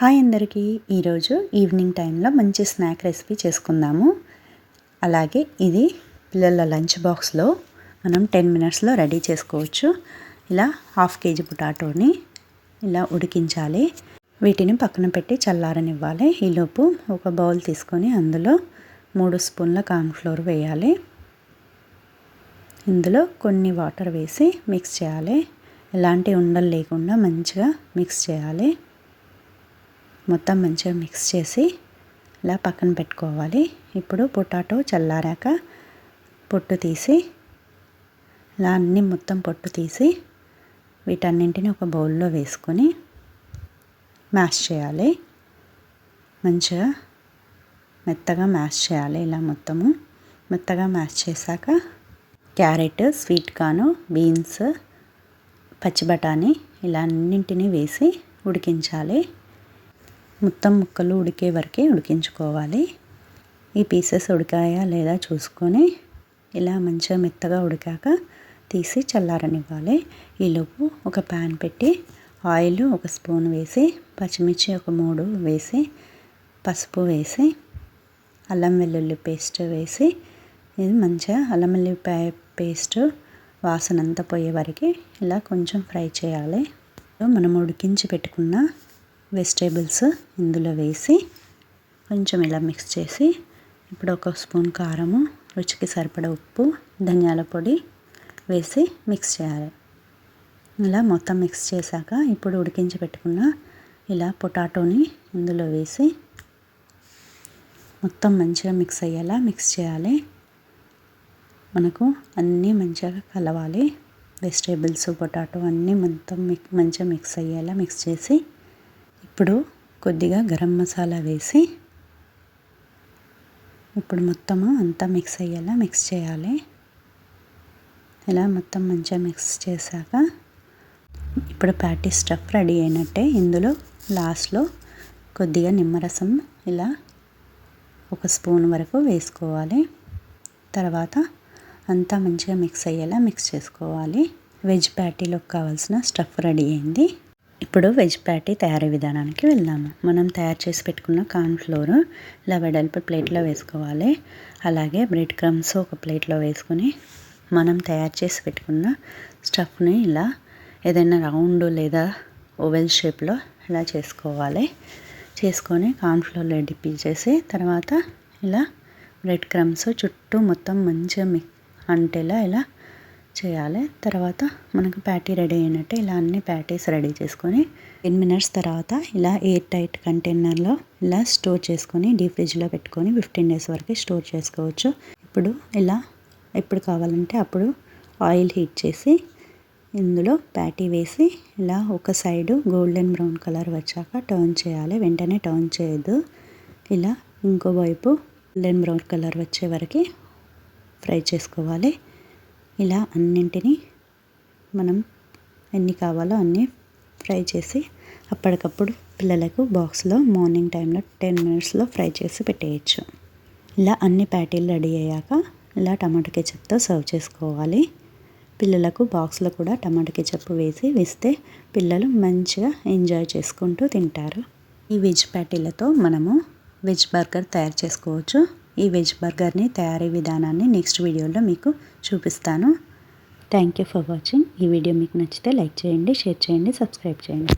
Hi అందరికీ, ఈరోజు evening టైంలో మంచి స్నాక్ రెసిపీ చేసుకుందాము. అలాగే ఇది పిల్లల లంచ్ బాక్స్లో మనం 10 మినిట్స్లో రెడీ చేసుకోవచ్చు. ఇలా 1/2 కేజీ పొటాటోని ఇలా ఉడికించాలి. వీటిని పక్కన పెట్టి చల్లారనివ్వాలి. ఈలోపు ఒక బౌల్ తీసుకొని అందులో 3 స్పూన్ల కార్న్ఫ్లోర్ వేయాలి. ఇందులో కొన్ని వాటర్ వేసి మిక్స్ చేయాలి. ఎలాంటి ఉండలు లేకుండా మంచిగా మిక్స్ చేయాలి. మొత్తం మంచిగా మిక్స్ చేసి ఇలా పక్కన పెట్టుకోవాలి. ఇప్పుడు పొటాటో చల్లారాక పొట్టు తీసి ఇలా అన్నీ మొత్తం పొట్టు తీసి వీటన్నింటిని ఒక బౌల్లో వేసుకొని మ్యాష్ చేయాలి. మంచిగా మెత్తగా మ్యాష్ చేయాలి. ఇలా మొత్తము మెత్తగా మ్యాష్ చేశాక క్యారెట్, స్వీట్ కార్న్, బీన్స్, పచ్చి బఠానీ ఇలా అన్నింటినీ వేసి ఉడికించాలి. మొత్తం ముక్కలు ఉడికే వరకే ఉడికించుకోవాలి. ఈ పీసెస్ ఉడికాయా లేదా చూసుకొని ఇలా మంచిగా మెత్తగా ఉడికాక తీసి చల్లారనివ్వాలి. ఈలోపు ఒక ప్యాన్ పెట్టి ఆయిల్ 1 స్పూన్ వేసి, పచ్చిమిర్చి ఒక 3 వేసి, పసుపు వేసి, అల్లం వెల్లుల్లి పేస్ట్ వేసి, ఇది మంచిగా అల్లం వెల్లుల్లిపాయ పేస్ట్ వాసన అంతా పోయే వరకు ఇలా కొంచెం ఫ్రై చేయాలి. మనం ఉడికించి పెట్టుకున్న వెజిటేబుల్స్ ఇందులో వేసి కొంచెం ఇలా మిక్స్ చేసి, ఇప్పుడు 1 స్పూన్ కారము, రుచికి సరిపడా ఉప్పు, ధనియాల పొడి వేసి మిక్స్ చేయాలి. ఇలా మొత్తం మిక్స్ చేశాక ఇప్పుడు ఉడికించి పెట్టుకున్న ఇలా పొటాటోని ఇందులో వేసి మొత్తం మంచిగా మిక్స్ అయ్యేలా మిక్స్ చేయాలి. మనకు అన్నీ మంచిగా కలవాలి. వెజిటేబుల్స్, పొటాటో అన్నీ మొత్తం మంచిగా మిక్స్ అయ్యేలా మిక్స్ చేసి, ఇప్పుడు కొద్దిగా గరం మసాలా వేసి ఇప్పుడు మొత్తము అంతా మిక్స్ అయ్యేలా మిక్స్ చేయాలి. ఇలా మొత్తం మంచిగా మిక్స్ చేశాక ఇప్పుడు ప్యాటీ స్టఫ్ రెడీ అయినట్టే. ఇందులో లాస్ట్లో కొద్దిగా నిమ్మరసం ఇలా 1 స్పూన్ వరకు వేసుకోవాలి. తర్వాత అంతా మంచిగా మిక్స్ అయ్యేలా మిక్స్ చేసుకోవాలి. వెజ్ ప్యాటీలోకి కావాల్సిన స్టఫ్ రెడీ అయింది. ఇప్పుడు వెజ్ ప్యాటీ తయారీ విధానానికి వెళ్దాము. మనం తయారు చేసి పెట్టుకున్న కార్న్ఫ్లోర్ ఇలా వెడల్పు ప్లేట్లో వేసుకోవాలి. అలాగే బ్రెడ్ క్రమ్స్ ఒక ప్లేట్లో వేసుకొని మనం తయారు చేసి పెట్టుకున్న స్టఫ్ని ఇలా ఏదైనా రౌండ్ లేదా ఓవెల్ షేప్లో ఇలా చేసుకోవాలి. చేసుకొని కార్న్ఫ్లోర్లో డిప్ చేసి తర్వాత ఇలా బ్రెడ్ క్రమ్స్ చుట్టూ మొత్తం మంచిగా అంటేలా ఇలా చేయాలి. తర్వాత మనకు ప్యాటీ రెడీ అయినట్టే. ఇలా అన్ని ప్యాటీస్ రెడీ చేసుకొని 10 మినిట్స్ తర్వాత ఇలా ఎయిర్ టైట్ కంటైనర్లో ఇలా స్టోర్ చేసుకొని డీప్ ఫ్రిడ్జ్లో పెట్టుకొని 15 డేస్ వరకు స్టోర్ చేసుకోవచ్చు. ఇప్పుడు ఇలా ఎప్పుడు కావాలంటే అప్పుడు ఆయిల్ హీట్ చేసి ఇందులో ప్యాటీ వేసి ఇలా ఒక సైడు గోల్డెన్ బ్రౌన్ కలర్ వచ్చాక టర్న్ చేయాలి. వెంటనే టర్న్ చేయొద్దు. ఇలా ఇంకో వైపు గోల్డెన్ బ్రౌన్ కలర్ వచ్చే వరకు ఫ్రై చేసుకోవాలి. ఇలా అన్నింటినీ మనం ఎన్ని కావాలో అన్నీ ఫ్రై చేసి అప్పటికప్పుడు పిల్లలకు బాక్స్లో మార్నింగ్ టైంలో 10 మినిట్స్లో ఫ్రై చేసి పెట్టేయచ్చు. ఇలా అన్ని ప్యాటీలు రెడీ అయ్యాక ఇలా టమాటో కెచప్తో సర్వ్ చేసుకోవాలి. పిల్లలకు బాక్స్లో కూడా టమాటో కెచప్ వేసి ఇస్తే పిల్లలు మంచిగా ఎంజాయ్ చేసుకుంటూ తింటారు. ఈ వెజ్ ప్యాటీలతో మనము వెజ్ బర్గర్ తయారు చేసుకోవచ్చు. ఈ వెజ్ బర్గర్ని తయారీ విధానాన్ని నెక్స్ట్ వీడియోలో మీకు చూపిస్తాను. Thank you for watching. ఈ వీడియో మీకు నచ్చితే లైక్ చేయండి, షేర్ చేయండి, సబ్స్క్రైబ్ చేయండి.